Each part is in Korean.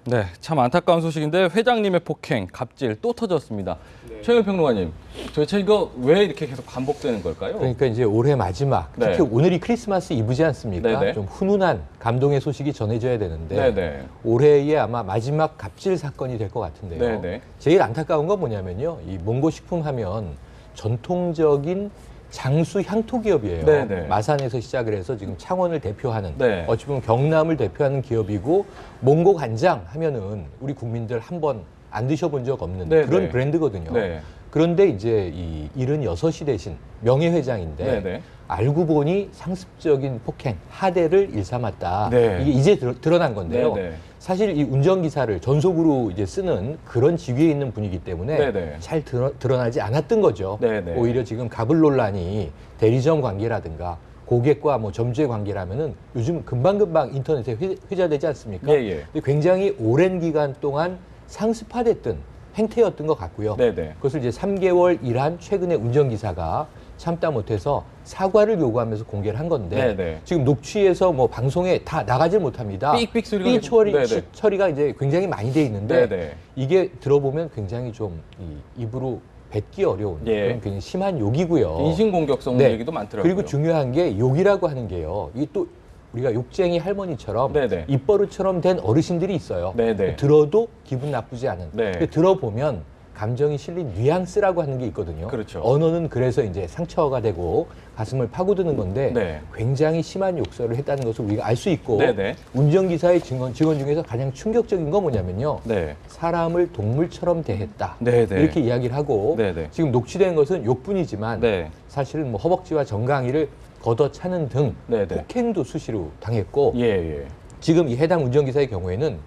네, 참 안타까운 소식인데 회장님의 폭행, 갑질 또 터졌습니다. 네. 최영일 평론가님, 도대체 이거 왜 이렇게 계속 반복되는 걸까요? 그러니까 이제 올해 마지막, 특히 네. 오늘이 크리스마스 이브지 않습니까? 네네. 좀 훈훈한 감동의 소식이 전해져야 되는데 네네. 올해의 아마 마지막 갑질 사건이 될 것 같은데요. 네네. 제일 안타까운 건 뭐냐면요. 이 몽고식품 하면 전통적인 장수 향토 기업이에요. 네네. 마산에서 시작을 해서 지금 창원을 대표하는 네. 어찌 보면 경남을 대표하는 기업이고 몽고 간장 하면은 우리 국민들 한 번 안 드셔본 적 없는 네네. 그런 브랜드거든요. 네. 그런데 이제 이 76이 되신 명예회장인데 네네. 알고 보니 상습적인 폭행, 하대를 일삼았다. 네. 이게 이제 드러난 건데요. 네네. 사실 이 운전기사를 전속으로 이제 쓰는 그런 직위에 있는 분이기 때문에 네네. 잘 드러나지 않았던 거죠. 네네. 오히려 지금 갑을 논란이 대리점 관계라든가 고객과 뭐 점주의 관계라면은 요즘 금방금방 인터넷에 회자되지 않습니까? 예, 예. 근데 굉장히 오랜 기간 동안 상습화됐던 행태였던 것 같고요. 네네. 그것을 이제 3개월 일한 최근에 운전기사가 참다 못해서 사과를 요구하면서 공개를 한 건데 네네. 지금 녹취에서 뭐 방송에 다 나가질 못합니다. 삑삑 소리가 삑 계속- 네네. 처리가 이제 굉장히 많이 돼 있는데 네네. 이게 들어보면 굉장히 좀 이 입으로 뱉기 어려운 예. 그런 굉장히 심한 욕이고요. 인신공격성 네. 얘기도 많더라고요. 그리고 중요한 게 욕이라고 하는 게요. 이게 또 우리가 욕쟁이 할머니처럼 네네. 입버릇처럼 된 어르신들이 있어요. 네네. 들어도 기분 나쁘지 않은. 네. 근데 들어보면 감정이 실린 뉘앙스라고 하는 게 있거든요. 그렇죠. 언어는 그래서 이제 상처가 되고 가슴을 파고드는 건데 네. 굉장히 심한 욕설을 했다는 것을 우리가 알 수 있고 네네. 운전기사의 직원 중에서 가장 충격적인 건 뭐냐면요. 네. 사람을 동물처럼 대했다. 네네. 이렇게 이야기를 하고 네네. 지금 녹취된 것은 욕뿐이지만 네. 사실은 뭐 허벅지와 정강이를 걷어차는 등 네네. 폭행도 수시로 당했고 예, 예. 지금 이 해당 운전기사의 경우에는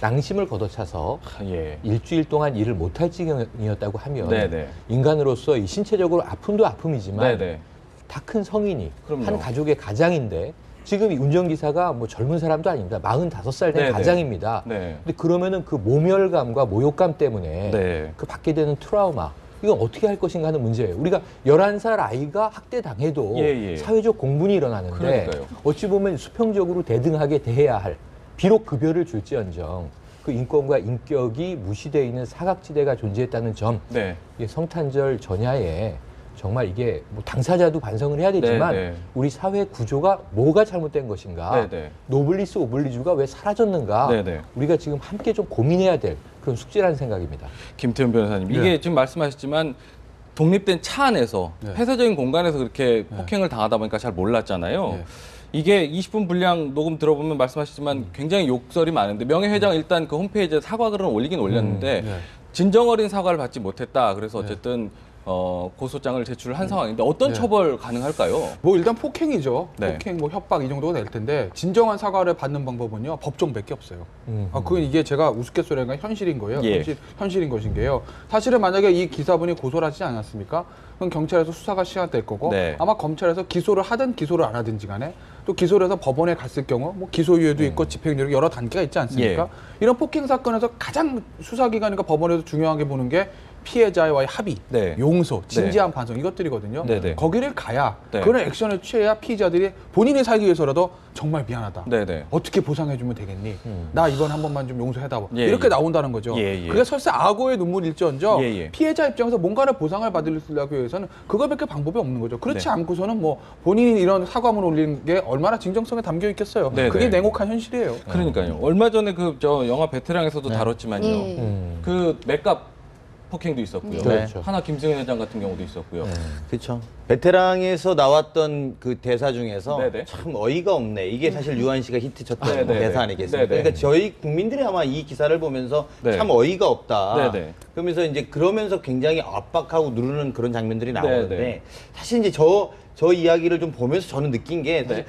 낭심을 걷어차서 예. 일주일 동안 일을 못할 지경이었다고 하면 네네. 인간으로서 이 신체적으로 아픔도 아픔이지만 네네. 다 큰 성인이 그럼요. 한 가족의 가장인데 지금 이 운전기사가 뭐 젊은 사람도 아닙니다. 45살 된 네네. 가장입니다. 네. 근데 그러면은 그 모멸감과 모욕감 때문에 네. 그 받게 되는 트라우마 이건 어떻게 할 것인가 하는 문제예요. 우리가 11살 아이가 학대당해도 예, 예. 사회적 공분이 일어나는데 그러니까요. 어찌 보면 수평적으로 대등하게 대해야 할 비록 급여를 줄지언정 그 인권과 인격이 무시되어 있는 사각지대가 존재했다는 점 네. 이게 성탄절 전야에 정말 이게 뭐 당사자도 반성을 해야 되지만 네, 네. 우리 사회 구조가 뭐가 잘못된 것인가 네, 네. 노블리스 오블리주가 왜 사라졌는가 네, 네. 우리가 지금 함께 좀 고민해야 될 그런 숙제라는 생각입니다. 김태훈 변호사님, 이게 네. 지금 말씀하셨지만 독립된 차 안에서 네. 폐쇄적인 공간에서 그렇게 폭행을 당하다 보니까 잘 몰랐잖아요. 네. 이게 20분 분량 녹음 들어보면 말씀하셨지만 굉장히 욕설이 많은데 명예회장 일단 그 홈페이지에 사과글은 올리긴 올렸는데 네. 진정 어린 사과를 받지 못했다. 그래서 어쨌든 고소장을 제출한 상황인데 어떤 네. 처벌 가능할까요? 뭐 일단 폭행이죠. 네. 폭행, 뭐 협박 이 정도가 될 텐데 진정한 사과를 받는 방법은요 법정밖에 없어요. 그건 이게 제가 우스갯소리가 현실인 거예요. 예. 현실인 것인 게요. 사실은 만약에 이 기사분이 고소를 하지 않았습니까? 그럼 경찰에서 수사가 시작될 거고 네. 아마 검찰에서 기소를 하든 기소를 안 하든지 간에 또 기소를 해서 법원에 갔을 경우 뭐 기소유예도 있고 집행유예 여러 단계가 있지 않습니까? 예. 이런 폭행 사건에서 가장 수사기관이니까 법원에서 중요하게 보는 게 피해자와의 합의, 네. 용서, 진지한 반성 이것들이거든요. 네네. 거기를 가야 네. 그런 액션을 취해야 피의자들이 본인이 살기 위해서라도 정말 미안하다. 네네. 어떻게 보상해주면 되겠니? 나 이번 한 번만 좀 용서해다. 예, 이렇게 예. 나온다는 거죠. 예, 예. 그게 설사 악어의 눈물일지언정 예, 예. 피해자 입장에서 뭔가를 보상을 받으려고 위해서는 그거밖에 방법이 없는 거죠. 그렇지 네. 않고서는 뭐 본인이 이런 사과문 올리는 게 얼마나 진정성에 담겨 있겠어요. 네네. 그게 냉혹한 현실이에요. 그러니까요. 얼마 전에 그 저 영화 베테랑에서도 다뤘지만요. 그 맥갑 폭행도 있었고요. 그렇죠. 하나 김승현 회장 같은 경우도 있었고요. 그렇죠. 베테랑에서 나왔던 그 대사 중에서 네네. 참 어이가 없네. 이게 사실 유한 씨가 히트쳤던 네네네. 대사 아니겠습니까? 네네. 그러니까 저희 국민들이 아마 이 기사를 보면서 네. 참 어이가 없다. 네네. 그러면서 이제 그러면서 굉장히 압박하고 누르는 그런 장면들이 나오는데 네네. 사실 이제 저 이야기를 좀 보면서 저는 느낀 게 사실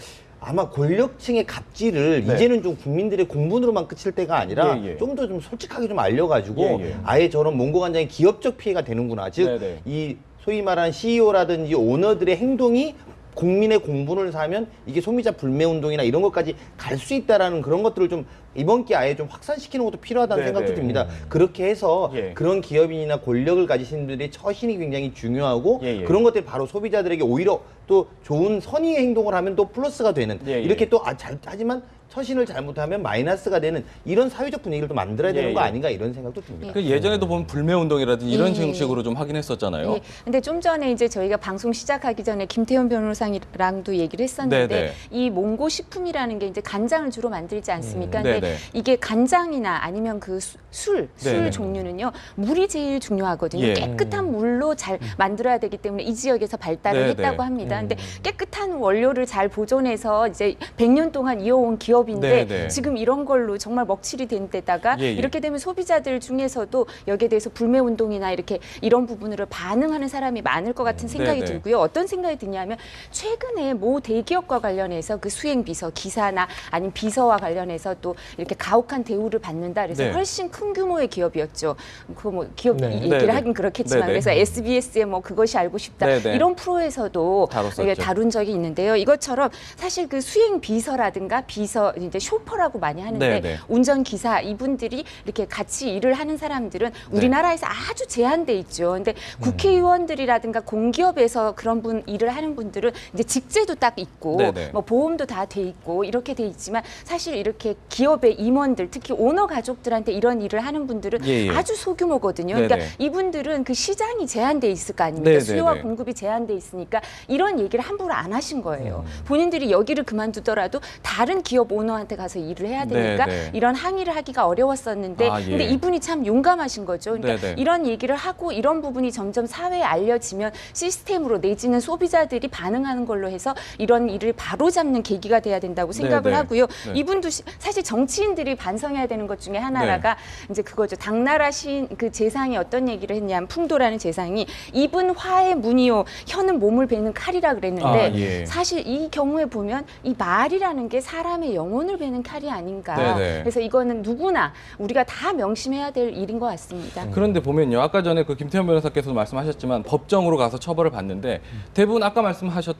아마 권력층의 갑질을 네. 이제는 좀 국민들의 공분으로만 그칠 때가 아니라 예, 예. 좀 더 좀 솔직하게 좀 알려가지고 예, 예. 아예 저런 몽고관장의 기업적 피해가 되는구나. 즉 네네. 이 소위 말하는 CEO라든지 오너들의 행동이 국민의 공분을 사면 이게 소비자 불매 운동이나 이런 것까지 갈 수 있다라는 그런 것들을 좀 이번 기회에 아예 좀 확산시키는 것도 필요하다는 네네. 생각도 듭니다. 그렇게 해서 예. 그런 기업인이나 권력을 가지신 분들의 처신이 굉장히 중요하고 예, 예. 그런 것들이 바로 소비자들에게 오히려 또 좋은 선의의 행동을 하면 또 플러스가 되는 예, 예. 이렇게 또 하지만 처신을 잘못하면 마이너스가 되는 이런 사회적 분위기를 또 만들어야 되는 예, 거 예. 아닌가 이런 생각도 듭니다. 그 예전에도 보면 불매운동이라든지 이런 예. 형식으로 좀 하긴 했었잖아요. 예. 근데 좀 전에 이제 저희가 방송 시작하기 전에 김태현 변호사랑도 얘기를 했었는데 네네. 이 몽고 식품이라는 게 이제 간장을 주로 만들지 않습니까? 근데 네네. 이게 간장이나 아니면 그 술 네네. 종류는요. 물이 제일 중요하거든요. 예. 깨끗한 물로 잘 만들어야 되기 때문에 이 지역에서 발달을 네네. 했다고 합니다. 근데 깨끗한 원료를 잘 보존해서 이제 100년 동안 이어온 기업인데 네네. 지금 이런 걸로 정말 먹칠이 된 데다가 예, 예. 이렇게 되면 소비자들 중에서도 여기에 대해서 불매 운동이나 이렇게 이런 부분으로 반응하는 사람이 많을 것 같은 생각이 네네. 들고요. 어떤 생각이 드냐면 최근에 모 대기업과 관련해서 그 수행 비서 기사나 아니면 비서와 관련해서 또 이렇게 가혹한 대우를 받는다. 그래서 네. 훨씬 큰 규모의 기업이었죠. 그 뭐 기업 네. 얘기를 네네. 하긴 그렇겠지만 네네. 그래서 SBS의 뭐 그것이 알고 싶다 네네. 이런 프로에서도 다뤘었죠. 이게 다룬 적이 있는데요. 이것처럼 사실 그 수행 비서라든가 비서 이제 쇼퍼라고 많이 하는데 네네. 운전기사 이분들이 이렇게 같이 일을 하는 사람들은 우리나라에서 아주 제한돼 있죠. 근데 국회의원들이라든가 공기업에서 그런 분 일을 하는 분들은 이제 직제도 딱 있고 네네. 뭐 보험도 다 돼 있고 이렇게 돼 있지만 사실 이렇게 기업의 임원들 특히 오너 가족들한테 이런 일을 하는 분들은 예, 예. 아주 소규모거든요. 네네. 그러니까 이분들은 그 시장이 제한돼 있을 거 아닙니까? 네네네. 수요와 공급이 제한돼 있으니까 이런 얘기를 함부로 안 하신 거예요. 본인들이 여기를 그만두더라도 다른 기업 오너한테 가서 일을 해야 되니까 네네. 이런 항의를 하기가 어려웠었는데 아, 예. 근데 이분이 참 용감하신 거죠. 그러니까 네네. 이런 얘기를 하고 이런 부분이 점점 사회에 알려지면 시스템으로 내지는 소비자들이 반응하는 걸로 해서 이런 일을 바로잡는 계기가 돼야 된다고 생각을 네네. 하고요. 네. 이분도 사실 정치인들이 반성해야 되는 것 중에 하나가 이제 그거죠. 당나라 시인 그 재상이 어떤 얘기를 했냐면 풍도라는 재상이 입은 화의 문이요 혀는 몸을 베는 칼이라 그랬는데 아, 예. 사실 이 경우에 보면 이 말이라는 게 사람의 영혼을 베는 칼이 아닌가. 네네. 그래서 이거는 누구나 우리가 다 명심해야 될 일인 것 같습니다. 그런데 보면요, 아까 전에 그 김태현 변호사께서도 말씀하셨지만 법정으로 가서 처벌을 받는데 대부분 아까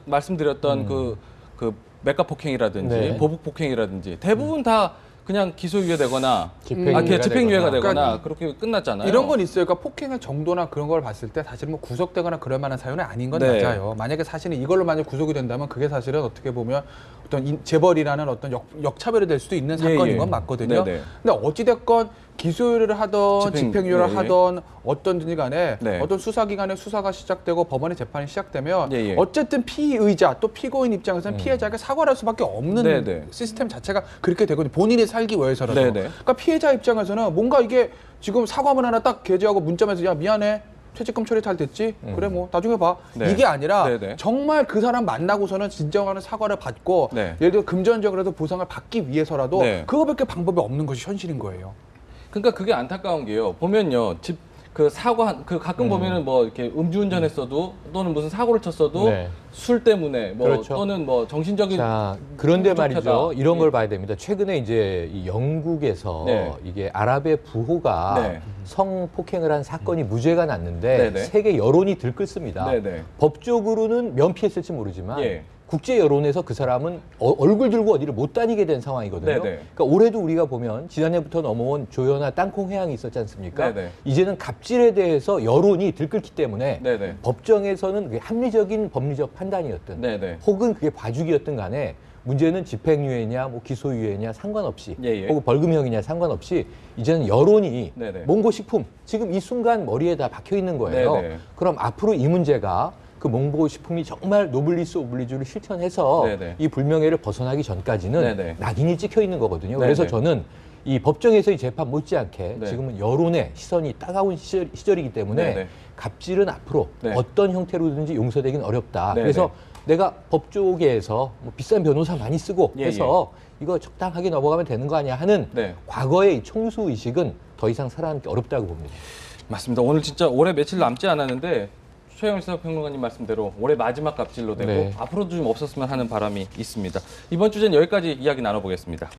말씀드렸던 그 맥가 폭행이라든지 네. 보복 폭행이라든지 대부분 다 그냥 기소유예되거나 집행유예가 집행유예가 되거나. 되거나 그렇게 끝났잖아요. 이런 건 있어요. 그러니까 폭행의 정도나 그런 걸 봤을 때 사실 뭐 구속되거나 그럴 만한 사유는 아닌 건 네. 맞아요. 만약에 사실은 이걸로 만약 구속이 된다면 그게 사실은 어떻게 보면 어떤 재벌이라는 어떤 역차별이 될 수도 있는 사건인 예. 건 맞거든요. 네네. 근데 어찌됐건 기소유예를 하던 집행유예를 예. 하던 어떤지 간에 네. 어떤 수사기관의 수사가 시작되고 법원의 재판이 시작되면 예. 어쨌든 피의자 또 피고인 입장에서는 피해자에게 사과를 할 수밖에 없는 네네. 시스템 자체가 그렇게 되거든요. 본인이 살기 위해서라도. 네네. 그러니까 피해자 입장에서는 뭔가 이게 지금 사과문 하나 딱 게재하고 문자면서 야 미안해 퇴직금 처리 잘 됐지? 그래 뭐 나중에 봐. 네. 이게 아니라 네네. 정말 그 사람 만나고서는 진정한 사과를 받고 네. 예를 들어 금전적으로도 보상을 받기 위해서라도 네. 그거밖에 방법이 없는 것이 현실인 거예요. 그러니까 그게 안타까운 게요. 보면요, 그 사과 그 가끔 보면은 뭐 이렇게 음주운전했어도 또는 무슨 사고를 쳤어도 네. 술 때문에 뭐 그렇죠. 또는 뭐 정신적인 자, 그런데 부족하다. 말이죠. 이런 예. 걸 봐야 됩니다. 최근에 이제 이 영국에서 네. 이게 아랍의 부호가 네. 성폭행을 한 사건이 무죄가 났는데 네네. 세계 여론이 들끓습니다. 네네. 법적으로는 면피했을지 모르지만 예. 국제 여론에서 그 사람은 얼굴 들고 어디를 못 다니게 된 상황이거든요. 네네. 그러니까 올해도 우리가 보면 지난해부터 넘어온 조연아 땅콩 해양이 있었지 않습니까? 네네. 이제는 갑질에 대해서 여론이 들끓기 때문에 네네. 법정에서는 그게 합리적인 법리적 판단이었든 네네. 혹은 그게 봐주기였든 간에 문제는 집행유예냐 뭐 기소유예냐 상관없이 예. 혹은 벌금형이냐 상관없이 이제는 여론이 네네. 몽고식품 지금 이 순간 머리에 다 박혀 있는 거예요. 네네. 그럼 앞으로 이 문제가 그 몽고식품이 정말 노블리스 오블리주를 실천해서 네네. 이 불명예를 벗어나기 전까지는 네네. 낙인이 찍혀 있는 거거든요. 그래서 네네. 저는 이 법정에서의 재판 못지않게 네. 지금은 여론의 시선이 따가운 시절이기 때문에 네네. 갑질은 앞으로 네. 어떤 형태로든지 용서되긴 어렵다. 네네. 그래서 내가 법조계에서 뭐 비싼 변호사 많이 쓰고 예, 해서 이거 적당하게 넘어가면 되는 거 아니야 하는 네. 과거의 이 총수 의식은 더 이상 살아남기 어렵다고 봅니다. 맞습니다. 오늘 진짜 올해 며칠 남지 않았는데 최영일 시사평론가님 말씀대로 올해 마지막 갑질로 되고 네. 앞으로도 좀 없었으면 하는 바람이 있습니다. 이번 주제는 여기까지 이야기 나눠보겠습니다.